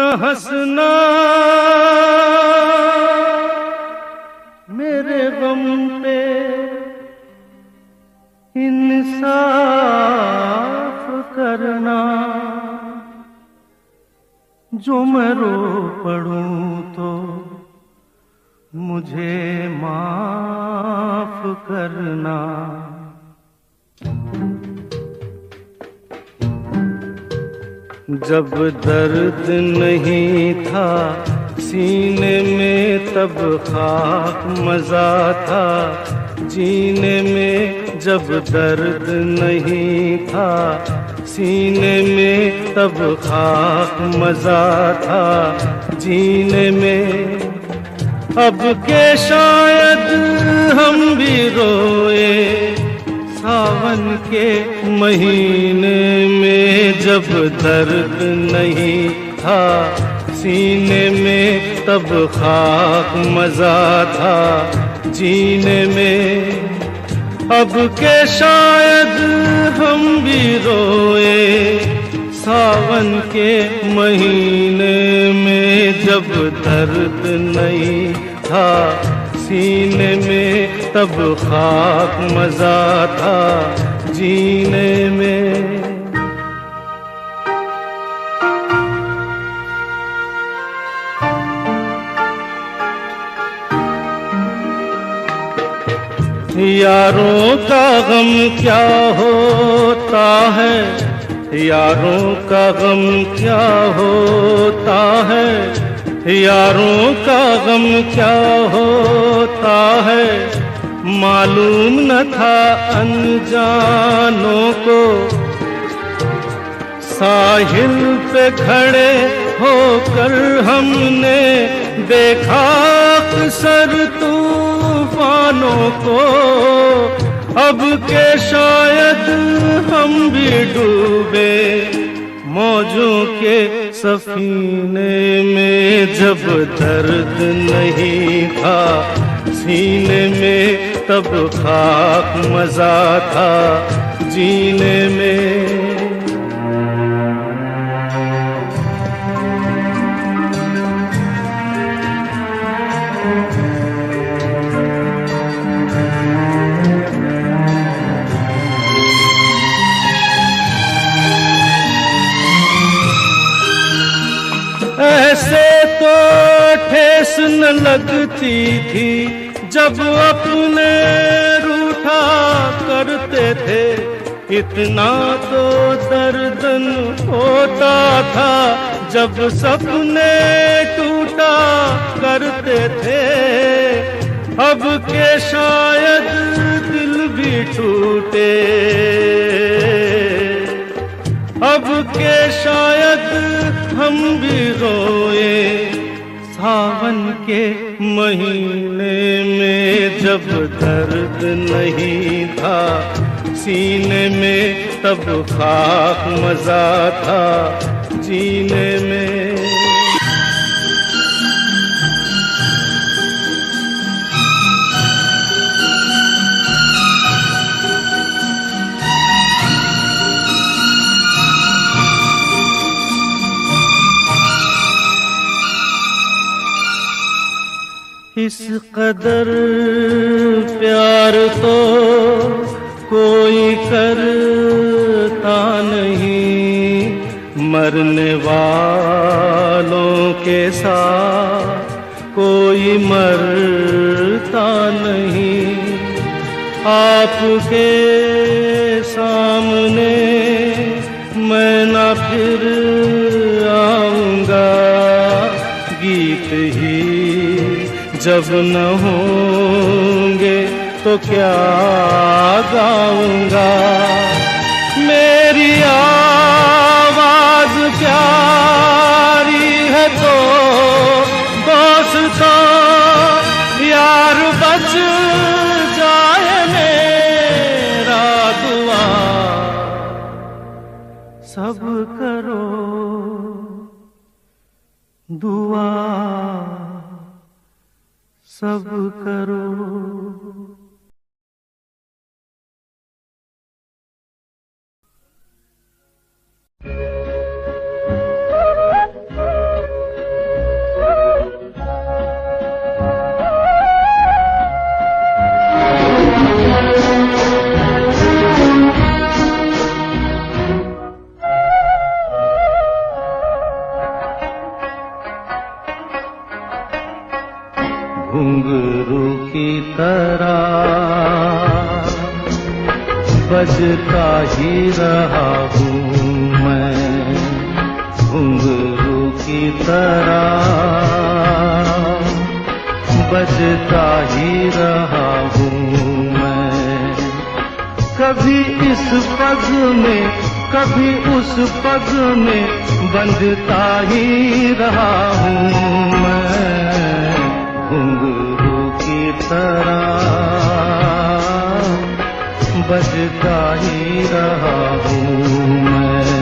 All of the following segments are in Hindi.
न हंसना मेरे गम पे, इंसाफ करना। जो मैं रो पड़ूं तो मुझे माफ करना। जब दर्द नहीं था सीने में तब खाक मजा था जीने में। जब दर्द नहीं था सीने में तब खाक मजा था जीने में। अब के शायद हम भी रोए सावन के महीने में। जब दर्द नहीं था सीने में तब खाक मजा था जीने में। अब के शायद हम भी रोए सावन के महीने में। जब दर्द नहीं था सीने में तब खाक मजा था जीने में। यारों का गम क्या होता है, यारों का गम क्या होता है, यारों का गम क्या होता है। मालूम न था अनजानों को साहिल पे खड़े होकर हमने देखा अक्सर तूफानों को। अब के शायद हम भी डूबे मौजों के सफीने में। जब दर्द नहीं था सीने में तब खाक मजा था जीने में। ऐसे तो ठेस न लगती थी जब अपने रूठा करते थे। इतना तो दर्दन होता था जब सपने टूटा करते थे। अब के शायद दिल भी टूटे, अब के शायद हम भी रोए सावन के महीने में। जब दर्द नहीं था सीने में तब खाक मजा था जीने में। इस कदर प्यार तो कोई करता नहीं, मरने वालों के साथ कोई मरता नहीं। आपके सामने मैं ना फिर आऊंगा, गीत ही जब न होंगे तो क्या गाऊंगा। मेरी आवाज प्यारी है तो दोस्तों यार बच जाए मेरा दुआ। सब करो दुआ, सब करो। घुंघरू की तरह बजता ही रहा हूँ मैं, घुंघरू की तरह बजता ही रहा हूँ मैं। कभी इस पग में कभी उस पग में बंधता ही रहा हूँ मैं, घुंघरू की तरह बजता ही रहा हूँ मैं।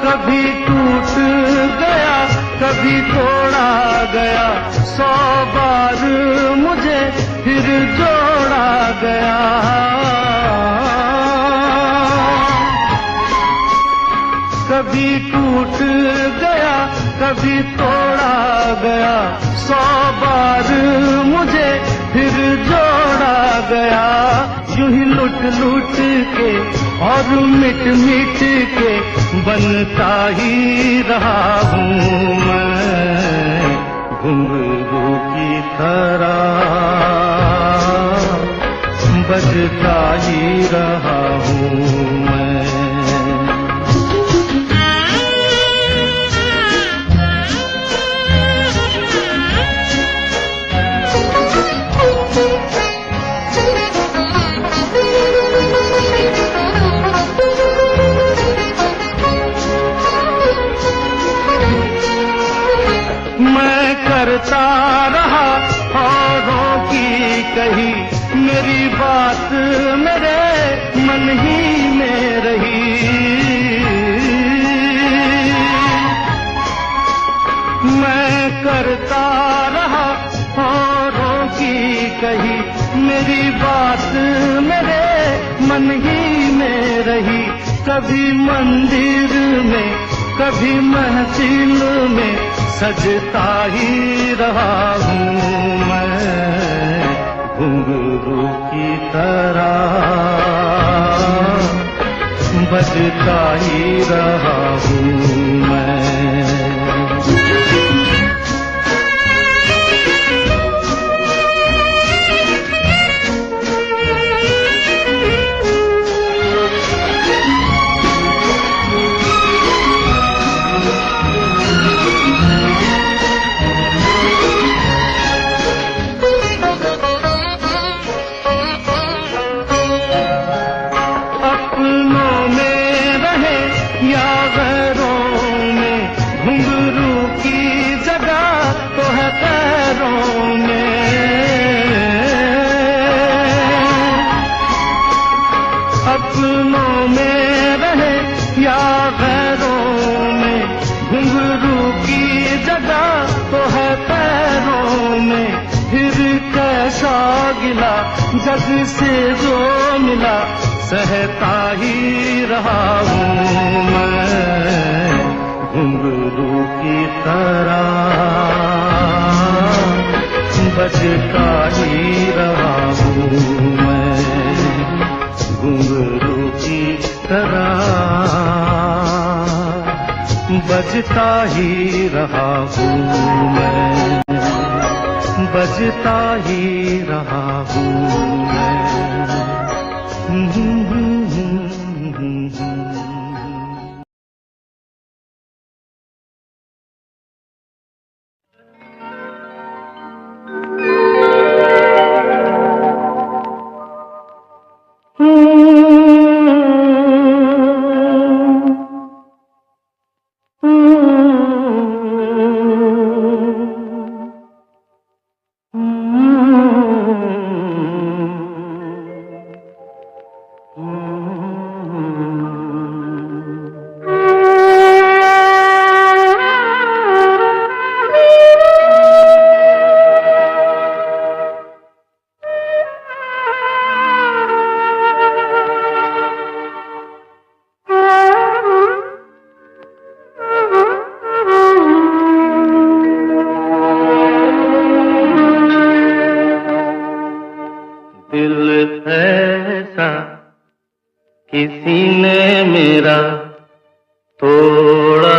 कभी टूट गया कभी तोड़ा गया, 100 बार मुझे फिर जोड़ा गया। कभी टूट गया कभी तोड़ा गया, 100 बार मुझे फिर जोड़ा गया। यूं ही लुट लुट के और मिट मिट के बनता ही रहा हूँ मैं, घुंघरू की तरह बजता ही रहा हूँ मैं। करता रहा औरों की कही, मेरी बात मेरे मन ही में रही। मैं करता रहा औरों की कही, मेरी बात मेरे मन ही में रही। कभी मंदिर में कभी महफिल में सजता ही रहा हूँ मैं, घुंघरू की तरह बजता ही रहा हूँ मैं। अपनों में रहे या गैरों में, घुंघरू की जगह तो है पैरों में। फिर कैसा गिला जग से जो मिला, सहता ही रहा हूँ मैं, घुंघरू की तरह बजता ही रहा हूँ मैं, घुंघरू की तरह बजता ही रहा हूँ मैं, बजता ही रहा हूँ मैं। दिल ऐसा किसी ने मेरा तोड़ा,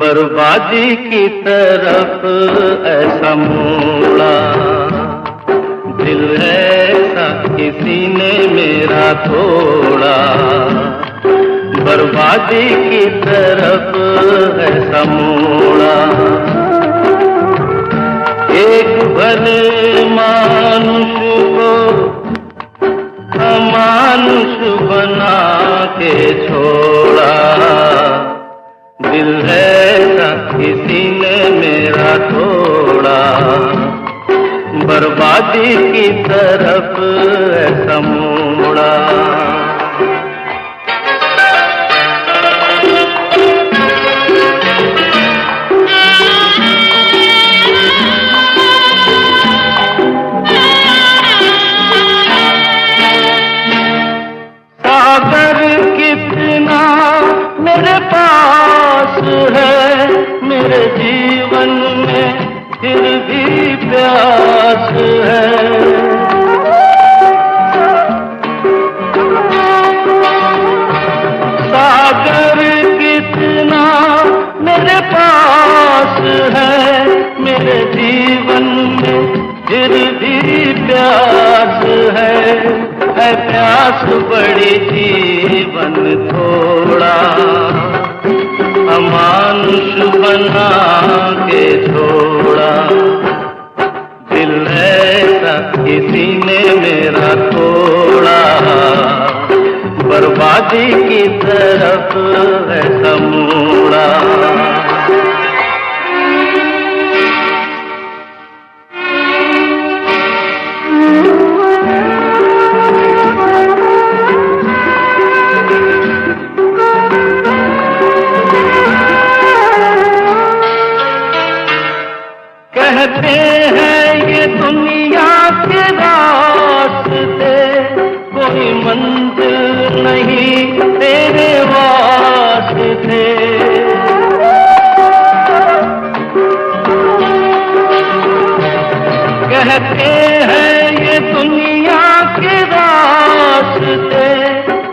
बर्बादी की तरफ ऐसा मोड़ा। दिल ऐसा किसी ने मेरा तोड़ा, बर्बादी की तरफ ऐसा मोड़ा। एक भले मानुष को अमानुष बना के छोड़ा। दिल ऐसा किसी ने मेरा तोड़ा, बर्बादी की तरफ ऐसा मोड़ा। सागर कितना मेरे पास है, मेरे जीवन में फिर भी प्यास है। सागर कितना मेरे पास है, मेरे जीवन में फिर भी प्यास है प्यास बड़ी जीवन थोड़ा, अमानुष बना के छोड़ा। दिल ऐसा किसी ने मेरा तोड़ा, बर्बादी की तरफ ऐसा मोड़ा। कहते हैं ये दुनिया के रास्ते, कोई मंजिल नहीं तेरे वास्ते। कहते हैं ये दुनिया के रास्ते,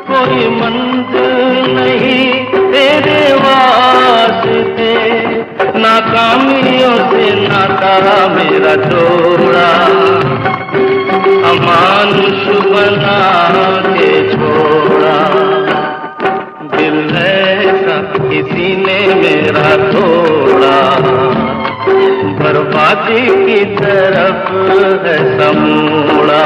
कोई मंजिल नहीं तेरे वास्ते। नाकामियों से नाता मेरा जोड़ा, अमानुष बना के छोड़ा। दिल ऐसा किसी ने मेरा तोड़ा, बर्बादी की तरफ ऐसा मोड़ा।